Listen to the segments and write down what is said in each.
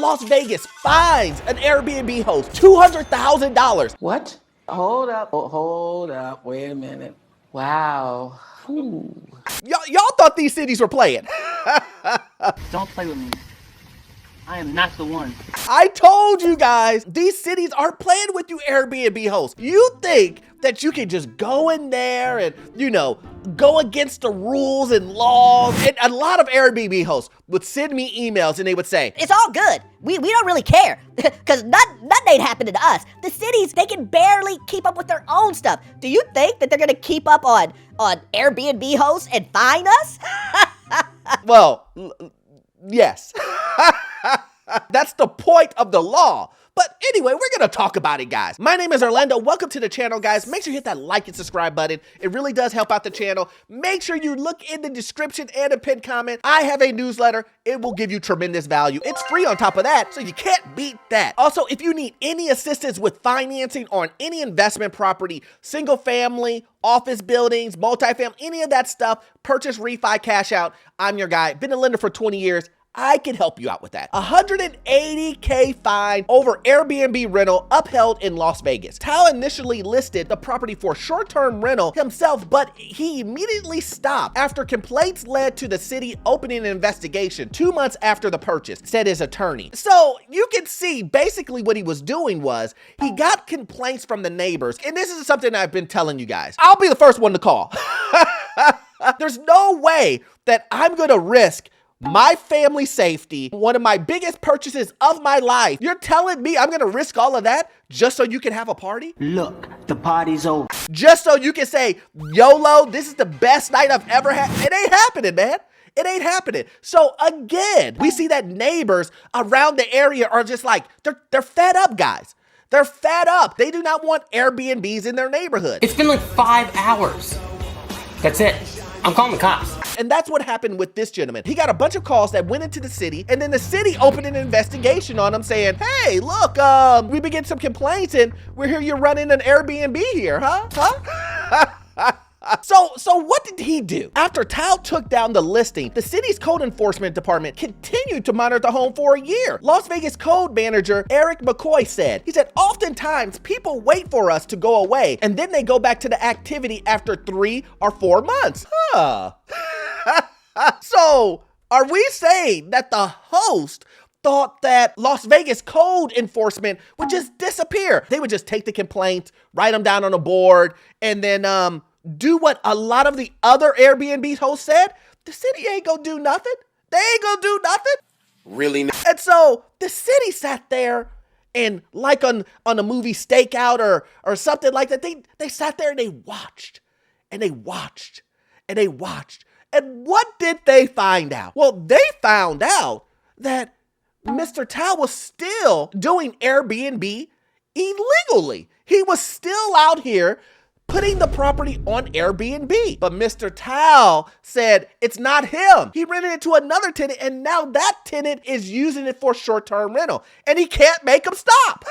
Las Vegas fines an Airbnb host $200,000. What? Hold up, wait a minute. Wow. Y'all thought these cities were playing. Don't play with me. I am not the one. I told you guys, these cities aren't playing with you Airbnb hosts. You think that you can just go in there and, go against the rules and laws. And a lot of Airbnb hosts would send me emails and they would say, it's all good. We don't really care because nothing ain't happening to us. The cities, they can barely keep up with their own stuff. Do you think that they're gonna keep up on Airbnb hosts and fine us? Well, yes. That's the point of the law. But anyway, we're gonna talk about it, guys. My name is Orlando. Welcome to the channel, guys. Make sure you hit that like and subscribe button. It really does help out the channel. Make sure you look in the description and a pinned comment. I have a newsletter. It will give you tremendous value. It's free on top of that, so you can't beat that. Also, if you need any assistance with financing on any investment property, single family, office buildings, multifamily, any of that stuff, purchase, refi, cash out, I'm your guy. Been a lender for 20 years. I can help you out with that. $180K fine over Airbnb rental upheld in Las Vegas. Tao initially listed the property for short-term rental himself, but he immediately stopped after complaints led to the city opening an investigation 2 months after the purchase, said his attorney. So you can see basically what he was doing was he got complaints from the neighbors, and this is something I've been telling you guys. I'll be the first one to call. There's no way that I'm gonna risk my family safety, one of my biggest purchases of my life. You're telling me I'm gonna risk all of that just so you can have a party? Look, the party's over. Just so you can say, YOLO, this is the best night I've ever had. It ain't happening, man. It ain't happening. So again, we see that neighbors around the area are just like, they're fed up, guys. They're fed up. They do not want Airbnbs in their neighborhood. It's been like 5 hours. That's it. I'm calling the cops. And that's what happened with this gentleman. He got a bunch of calls that went into the city, and then the city opened an investigation on him saying, hey, look, we been getting some complaints and we're here you're running an Airbnb here, huh? So what did he do? After Tao took down the listing, the city's code enforcement department continued to monitor the home for a year. Las Vegas code manager Eric McCoy said, oftentimes people wait for us to go away and then they go back to the activity after 3 or 4 months. So are we saying that the host thought that Las Vegas code enforcement would just disappear? They would just take the complaints, write them down on a board, and then do what a lot of the other Airbnb hosts said? The city ain't gonna do nothing. They ain't gonna do nothing. Really? And so the city sat there and like on a movie Stakeout or something like that, they sat there and they watched and they watched and they watched. And what did they find out? Well, they found out that Mr. Tao was still doing Airbnb illegally. He was still out here putting the property on Airbnb. But Mr. Tao said it's not him. He rented it to another tenant, and now that tenant is using it for short-term rental, and he can't make him stop.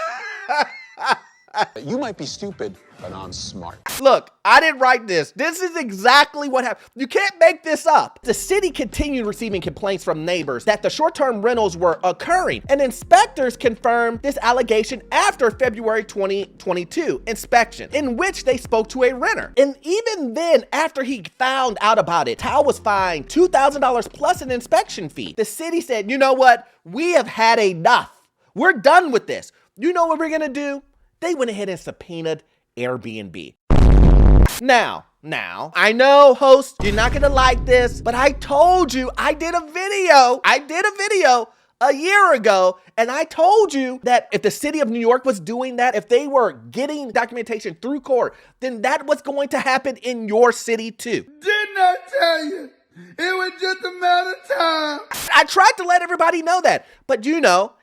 You might be stupid, but I'm smart. Look, I didn't write this. This is exactly what happened. You can't make this up. The city continued receiving complaints from neighbors that the short-term rentals were occurring, and inspectors confirmed this allegation after February 2022 inspection, in which they spoke to a renter. And even then, after he found out about it, Tao was fined $2,000 plus an inspection fee. The city said, you know what? We have had enough. We're done with this. You know what we're gonna do? They went ahead and subpoenaed Airbnb. Now, I know, host, you're not gonna like this, but I told you I did a video a year ago, and I told you that if the city of New York was doing that, if they were getting documentation through court, then that was going to happen in your city too. Didn't I tell you? It was just a matter of time. I tried to let everybody know that, but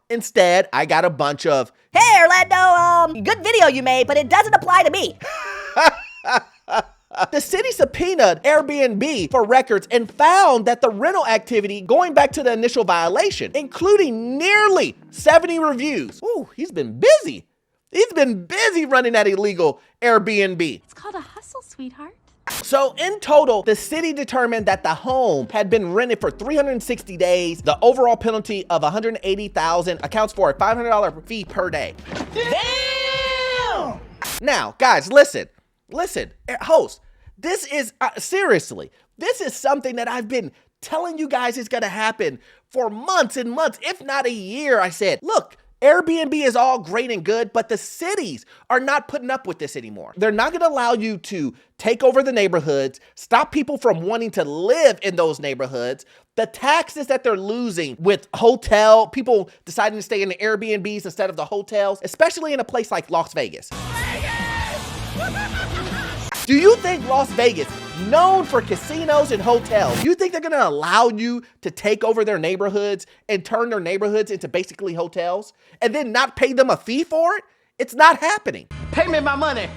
instead, I got a bunch of, hey, Orlando, good video you made, but it doesn't apply to me. The city subpoenaed Airbnb for records and found that the rental activity going back to the initial violation, including nearly 70 reviews. Ooh, he's been busy. He's been busy running that illegal Airbnb. It's called a hustle, sweetheart. So in total, the city determined that the home had been rented for 360 days. The overall penalty of $180,000 accounts for a $500 fee per day. Damn! Now, guys, listen, host, this is, seriously, this is something that I've been telling you guys is gonna happen for months and months, if not a year. I said, look, Airbnb is all great and good, but the cities are not putting up with this anymore. They're not gonna allow you to take over the neighborhoods, stop people from wanting to live in those neighborhoods. The taxes that they're losing with people deciding to stay in the Airbnbs instead of the hotels, especially in a place like Las Vegas. Do you think Las Vegas, known for casinos and hotels, you think they're gonna allow you to take over their neighborhoods and turn their neighborhoods into basically hotels and then not pay them a fee for it? It's not happening. Pay me my money.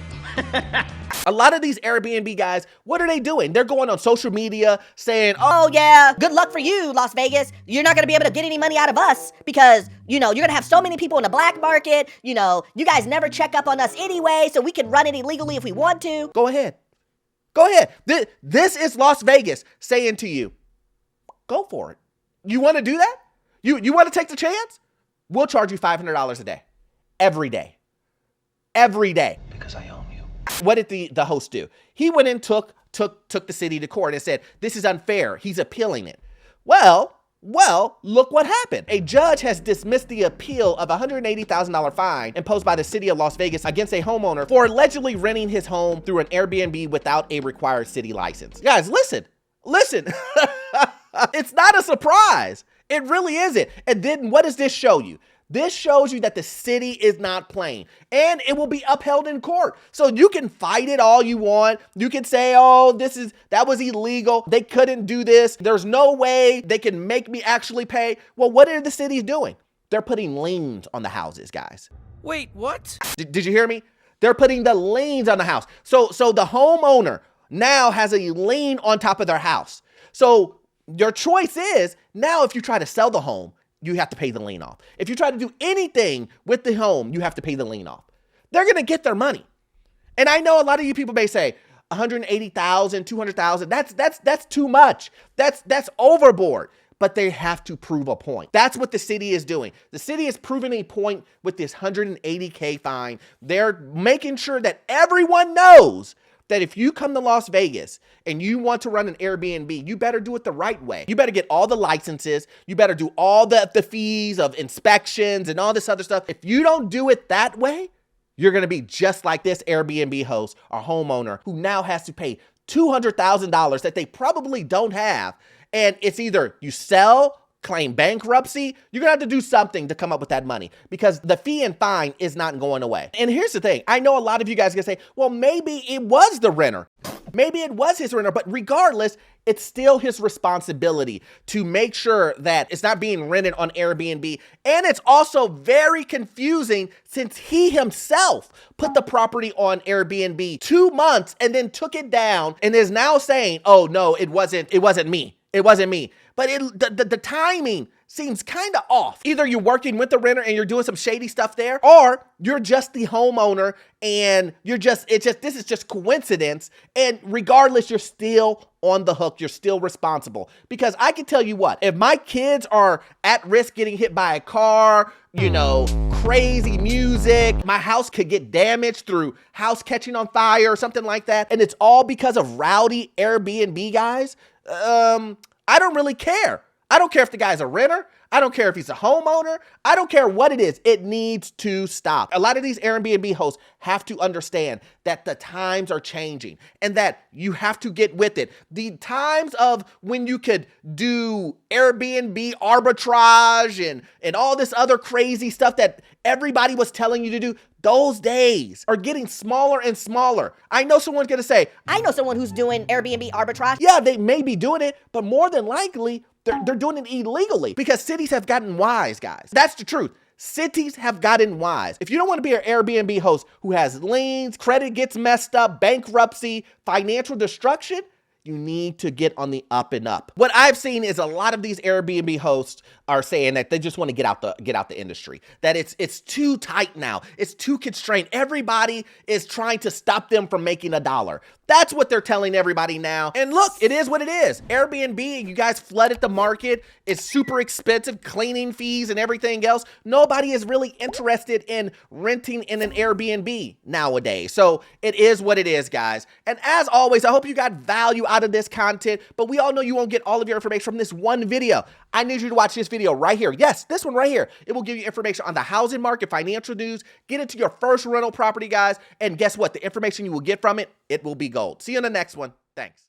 A lot of these Airbnb guys, what are they doing? They're going on social media saying, Oh yeah, good luck for you, Las Vegas. You're not gonna be able to get any money out of us because, you're gonna have so many people in the black market. You guys never check up on us anyway, so we can run it illegally if we want to. go ahead. This is Las Vegas saying to you, go for it. You wanna do that? You wanna take the chance? We'll charge you $500 a day. Every day. Every day. Because I own you. What did the host do? He went and took the city to court and said, this is unfair. He's appealing it. Well, look what happened. A judge has dismissed the appeal of a $180,000 fine imposed by the city of Las Vegas against a homeowner for allegedly renting his home through an Airbnb without a required city license. Guys, listen. It's not a surprise. It really isn't. And then what does this show you? This shows you that the city is not playing, and it will be upheld in court. So you can fight it all you want. You can say, oh, that was illegal. They couldn't do this. There's no way they can make me actually pay. Well, what are the cities doing? They're putting liens on the houses, guys. Wait, what? Did you hear me? They're putting the liens on the house. So the homeowner now has a lien on top of their house. So your choice is now if you try to sell the home, you have to pay the lien off. If you try to do anything with the home, you have to pay the lien off. They're gonna get their money. And I know a lot of you people may say, 180,000, 200,000, that's too much. That's overboard. But they have to prove a point. That's what the city is doing. The city is proving a point with this $180K fine. They're making sure that everyone knows that if you come to Las Vegas and you want to run an Airbnb, you better do it the right way. You better get all the licenses. You better do all the fees of inspections and all this other stuff. If you don't do it that way, you're gonna be just like this Airbnb host or homeowner who now has to pay $200,000 that they probably don't have. And it's either you sell, claim bankruptcy, you're gonna have to do something to come up with that money because the fee and fine is not going away. And here's the thing, I know a lot of you guys are gonna say, well, maybe it was the renter. Maybe it was his renter, but regardless, it's still his responsibility to make sure that it's not being rented on Airbnb. And it's also very confusing since he himself put the property on Airbnb 2 months and then took it down and is now saying, oh no, it wasn't me. It wasn't me. But the timing seems kind of off. Either you're working with the renter and you're doing some shady stuff there, or you're just the homeowner and this is just coincidence. And regardless, you're still on the hook. You're still responsible. Because I can tell you what, if my kids are at risk getting hit by a car, crazy music, my house could get damaged through house catching on fire or something like that, and it's all because of rowdy Airbnb guys, I don't really care. I don't care if the guy's a renter. I don't care if he's a homeowner. I don't care what it is. It needs to stop. A lot of these Airbnb hosts have to understand that the times are changing and that you have to get with it. The times of when you could do Airbnb arbitrage and all this other crazy stuff that everybody was telling you to do, those days are getting smaller and smaller. I know someone's gonna say, I know someone who's doing Airbnb arbitrage. yeah, they may be doing it, but more than likely, they're doing it illegally because cities have gotten wise, guys. That's the truth. Cities have gotten wise. If you don't want to be an Airbnb host who has liens, credit gets messed up, bankruptcy, financial destruction, you need to get on the up and up. What I've seen is a lot of these Airbnb hosts are saying that they just want to get out the industry. That it's too tight now. It's too constrained. Everybody is trying to stop them from making $1. That's what they're telling everybody now. And look, it is what it is. Airbnb, you guys flooded the market. It's super expensive, cleaning fees and everything else. Nobody is really interested in renting in an Airbnb nowadays. So it is what it is, guys. And as always, I hope you got value out of this content, but we all know you won't get all of your information from this one video. I need you to watch this video right here. Yes, this one right here. It will give you information on the housing market, financial news, get into your first rental property, guys. And guess what? The information you will get from it, it will be gold. See you in the next one. Thanks.